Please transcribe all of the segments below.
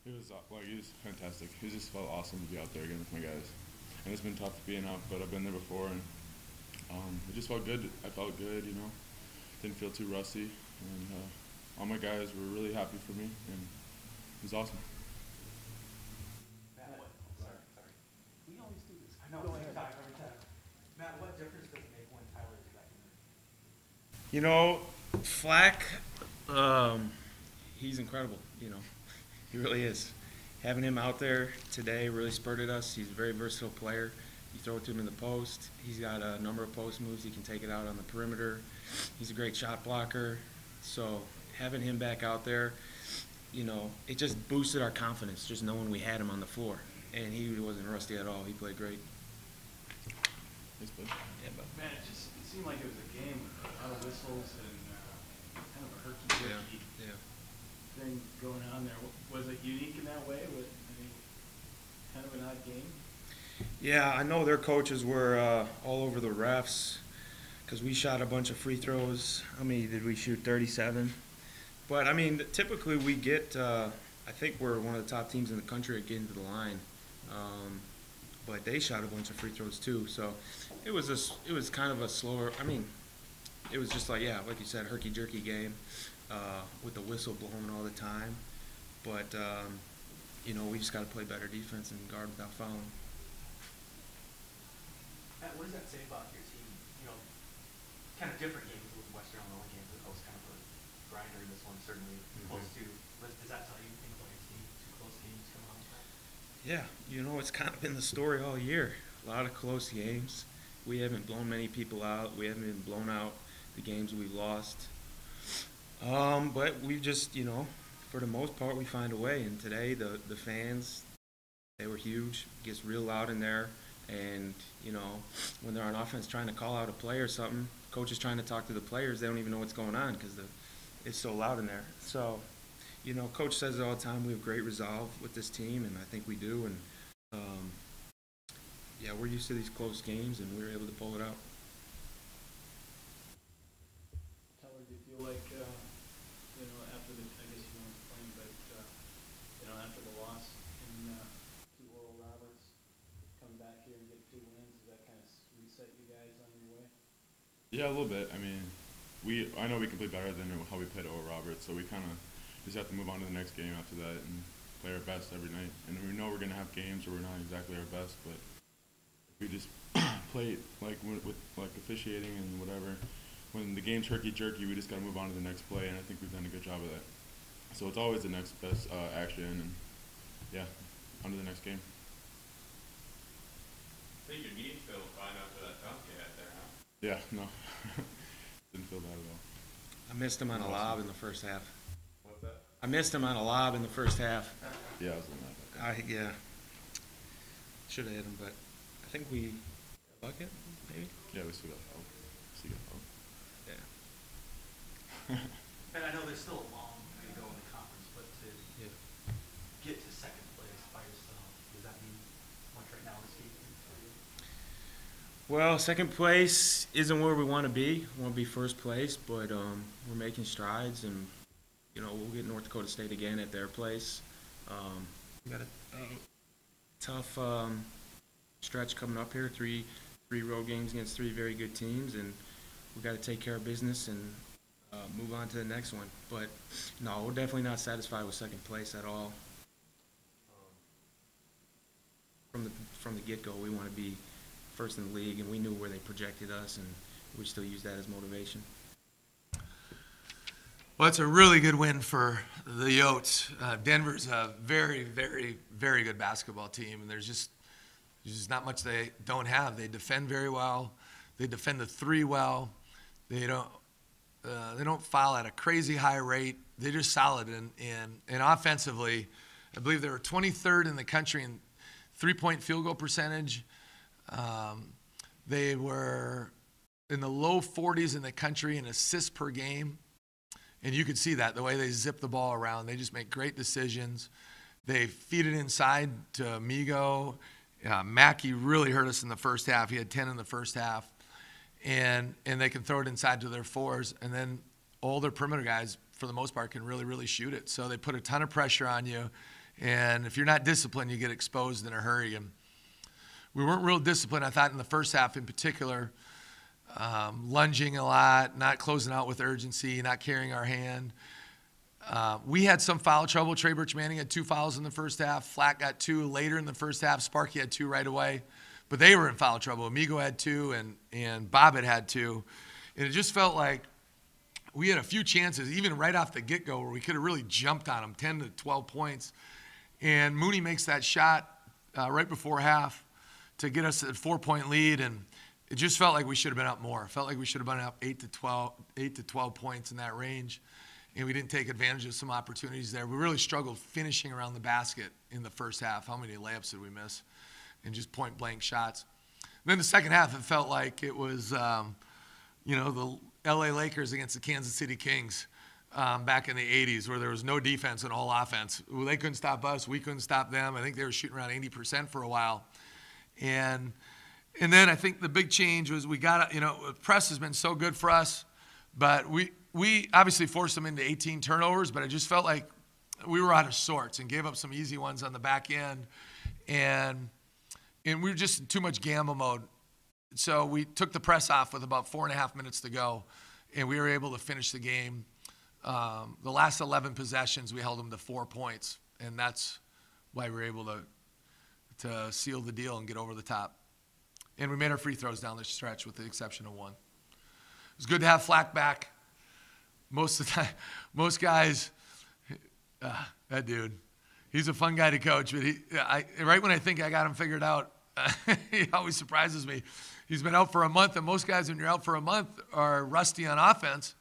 He was fantastic. It just felt awesome to be out there again with my guys. And it's been tough being out, but I've been there before, and it just felt good. I felt good, you know. Didn't feel too rusty, and all my guys were really happy for me, and it was awesome. Matt, what? Sorry. We always do this. I know. Every time. Matt, what difference does it make when Tyler is back in there? You know, Flack, he's incredible, you know. He really is. Having him out there today really spurted us. He's a very versatile player. You throw it to him in the post. He's got a number of post moves. He can take it out on the perimeter. He's a great shot blocker. So having him back out there, you know, it just boosted our confidence, just knowing we had him on the floor. And he wasn't rusty at all. He played great. Thanks, bud. Yeah, but Man, it seemed like it was a game with a lot of whistles and kind of a herky-jerky thing going on there. Was it unique in that way? Kind of an odd game? yeah, I know their coaches were all over the refs because we shot a bunch of free throws. How many did we shoot? 37. But, I mean, typically we get, I think we're one of the top teams in the country at getting to the line. But they shot a bunch of free throws too. So it was kind of a slower, I mean, it was just like, yeah, like you said, herky-jerky game with the whistle blowing all the time. But, you know, we just got to play better defense and guard without fouling. Matt, what does that say about your team? You know, kind of different games with Western Illinois games. It was kind of a grinder. This one certainly close to. Does that tell you things about your team? Two close games come out? Yeah, you know, it's kind of been the story all year. A lot of close games. We haven't blown many people out. We haven't been blown out the games we've lost. But we've just, you know, for the most part, we find a way. And today, the fans, they were huge. It gets real loud in there. And, you know, when they're on offense trying to call out a play or something, coach is trying to talk to the players. They don't even know what's going on because it's so loud in there. So, you know, coach says it all the time. We have great resolve with this team, and I think we do. And, yeah, we're used to these close games, and we were able to pull it out. Tyler, do you feel like, you know, after the, I guess you weren't playing, but, you know, after the loss to Oral Roberts, come back here and get 2 wins, does that kind of reset you guys on your way? Yeah, a little bit. I mean, I know we can play better than how we played at Oral Roberts, so we kind of just have to move on to the next game after that and play our best every night. And we know we're going to have games where we're not exactly our best, but we just play like with like officiating and whatever. When the game's herky-jerky, we just got to move on to the next play, and I think we've done a good job of that. So it's always the next best action, and yeah, on to the next game. I think your knees feel fine after that dunk you had there, huh? Yeah, no, didn't feel bad at all. I missed him on a lob in the first half. What's that? I missed him on a lob in the first half. Yeah, I was on that. Yeah. Should have hit him, but I think we bucket, maybe? Yeah, we still got fouled. Yeah. And I know there's still a long way to go in the conference, but to get to second place by yourself, does that mean much right now this season for you? Well, second place isn't where we want to be. We want to be first place, but we're making strides, and you know we'll get North Dakota State again at their place. We got a tough stretch coming up here. Three road games against 3 very good teams, and we've got to take care of business and move on to the next one. But no, we're definitely not satisfied with second place at all. From the get-go, we want to be first in the league, and we knew where they projected us, and we still use that as motivation. Well, it's a really good win for the Yotes. Denver's a very, very, very good basketball team, and there's just not much they don't have. They defend very well. They defend the 3 well. They don't foul at a crazy high rate. They're just solid, and offensively, I believe they were 23rd in the country in 3-point field goal percentage. They were in the low 40s in the country in assists per game. And you could see that, the way they zip the ball around. They just make great decisions. They feed it inside to Migo. Mackey really hurt us in the first half. He had 10 in the first half. And they can throw it inside to their 4s. And then all their perimeter guys, for the most part, can really, really shoot it. So they put a ton of pressure on you. And if you're not disciplined, you get exposed in a hurry. And we weren't real disciplined, I thought, in the first half in particular. Lunging a lot, not closing out with urgency, not carrying our hand. We had some foul trouble. Trey Birch-Manning had 2 fouls in the first half. Flack got 2 later in the first half. Sparky had 2 right away. But they were in foul trouble. Amigo had 2, and Bobbitt had 2. And it just felt like we had a few chances, even right off the get-go, where we could have really jumped on them, 10 to 12 points. And Mooney makes that shot right before half to get us a 4-point lead, and it just felt like we should have been up more. It felt like we should have been up 8 to 12 points in that range, and we didn't take advantage of some opportunities there. We really struggled finishing around the basket in the first half. How many layups did we miss? And just point-blank shots. And then the second half, it felt like it was, the L.A. Lakers against the Kansas City Kings back in the 80s, where there was no defense and all offense. Well, they couldn't stop us. We couldn't stop them. I think they were shooting around 80% for a while. And then I think the big change was we got, press has been so good for us, but we obviously forced them into 18 turnovers, but I just felt like we were out of sorts and gave up some easy ones on the back end. And we were just in too much gamma mode. So we took the press off with about 4.5 minutes to go, and we were able to finish the game. The last 11 possessions, we held them to 4 points, and that's why we were able to seal the deal and get over the top. And we made our free throws down the stretch with the exception of 1. It was good to have Flack back. Most of the time, most guys, that dude, he's a fun guy to coach, but right when I think I got him figured out, he always surprises me. He's been out for a month, and most guys, when you're out for a month, are rusty on offense,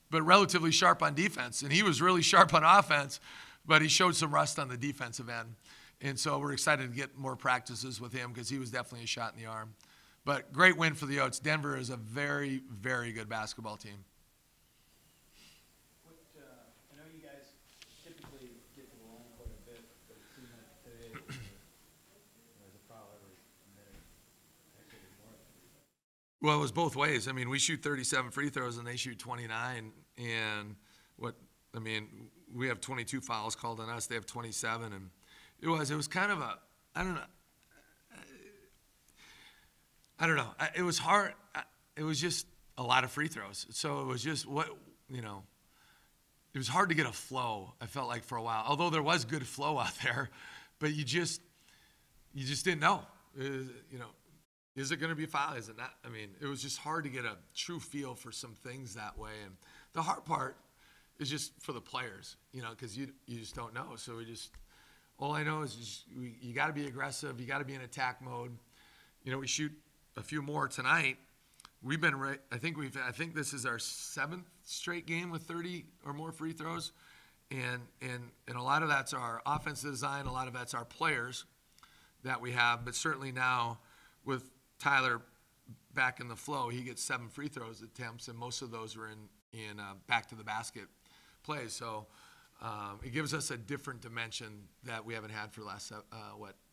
but relatively sharp on defense. And he was really sharp on offense, but he showed some rust on the defensive end. And so we're excited to get more practices with him because he was definitely a shot in the arm. But great win for the Oats. Denver is a very, very good basketball team. I know you guys typically get to the line quite a bit, but it seemed like today there was a foul every minute. Actually, more. Well, it was both ways. I mean, we shoot 37 free throws and they shoot 29. And we have 22 fouls called on us. They have 27. And it was kind of I don't know. It was hard. It was just a lot of free throws. So it was just it was hard to get a flow, I felt like, for a while. Although there was good flow out there, but you just didn't know. Is it going to be a foul? Is it not? I mean, it was just hard to get a true feel for some things that way. And the hard part is just for the players, because you just don't know. So all I know is you got to be aggressive. You got to be in attack mode. We shoot a few more tonight. We've been right. I think this is our 7th straight game with 30 or more free throws, and a lot of that's our offensive design. A lot of that's our players that we have. But certainly now with Tyler back in the flow, he gets 7 free throws attempts, and most of those were in back to the basket plays. So it gives us a different dimension that we haven't had for the last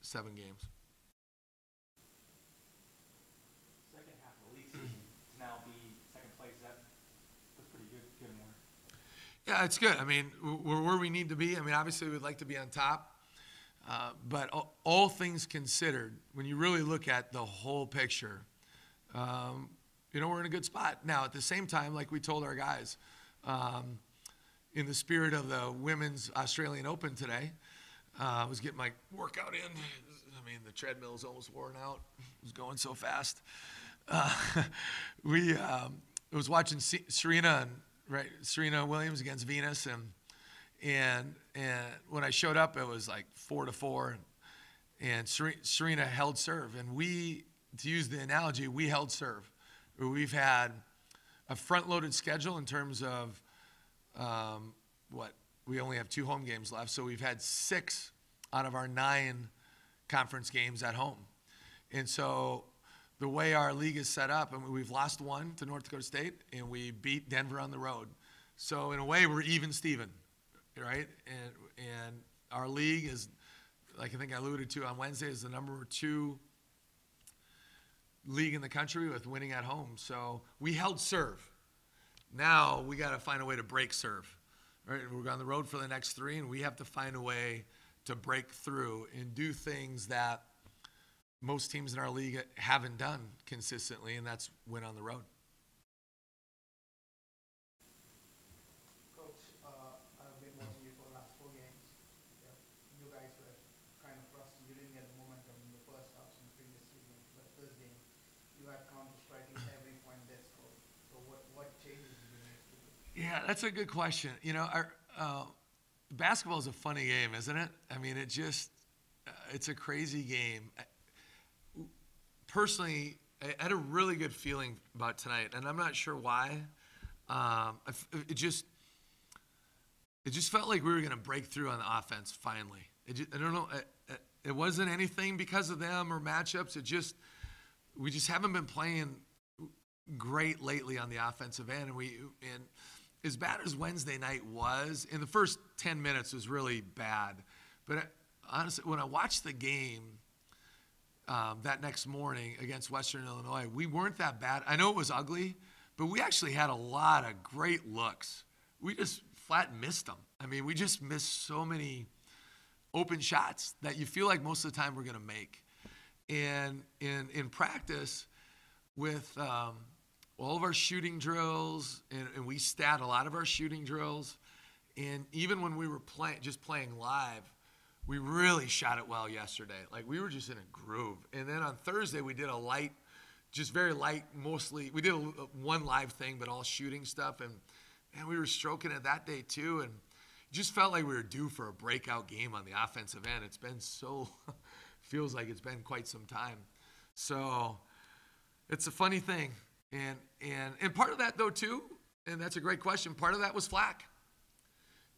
7 games. Second half of the league season to now be second place, that's pretty good more. Yeah, it's good. I mean, we're where we need to be. I mean, obviously we'd like to be on top. But all things considered, when you really look at the whole picture, we're in a good spot. Now, at the same time, like we told our guys, in the spirit of the Women's Australian Open today, I was getting my workout in. I mean, the treadmill's almost worn out. It was going so fast. I was watching Serena Williams against Venus, and when I showed up, it was like 4-4, and Serena held serve. And to use the analogy, we held serve. We've had a front-loaded schedule in terms of we only have 2 home games left, so we've had 6 out of our 9 conference games at home. And so the way our league is set up, we've lost 1 to North Dakota State, and we beat Denver on the road. So in a way, we're even Steven. Right, and our league is, like I think I alluded to on Wednesday, is the number 2 league in the country with winning at home. So we held serve. Now we got to find a way to break serve. Right, we're on the road for the next 3, and we have to find a way to break through and do things that most teams in our league haven't done consistently, and that's win on the road. Coach, I've been watching you for the last 4 games. You guys were kind of rusty. You didn't get the momentum in the first half in the previous 2 games. But this game, you had counter-striking every point they scored. So what changes did you make to do? Yeah, that's a good question. You know, basketball is a funny game, isn't it? I mean, it's a crazy game. Personally, I had a really good feeling about tonight, and I'm not sure why. It just felt like we were going to break through on the offense finally. I don't know. It wasn't anything because of them or matchups. We just haven't been playing great lately on the offensive end, and as bad as Wednesday night was, in the first 10 minutes was really bad. But honestly, when I watched the game that next morning against Western Illinois, we weren't that bad. I know it was ugly, but we actually had a lot of great looks. We just flat missed them. I mean, we just missed so many open shots that you feel like most of the time we're going to make. And in practice, with all of our shooting drills, and we stat a lot of our shooting drills, and even when we were playing live, we really shot it well yesterday. Like, we were just in a groove. And then on Thursday, we did a light, just very light, mostly. We did one live thing, but all shooting stuff. And we were stroking it that day too. And it just felt like we were due for a breakout game on the offensive end. It's been feels like it's been quite some time. So it's a funny thing. And part of that, though, too, and that's a great question, part of that was Flack.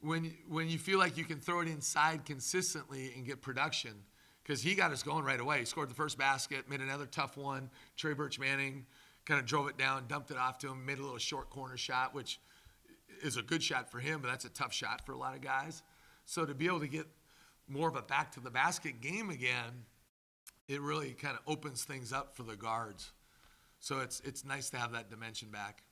When you feel like you can throw it inside consistently and get production, because he got us going right away. He scored the first basket, made another tough one. Trey Birch-Manning kind of drove it down, dumped it off to him, made a little short corner shot, which is a good shot for him, but that's a tough shot for a lot of guys. So to be able to get more of a back-to-the-basket game again, it really kind of opens things up for the guards. So it's nice to have that dimension back.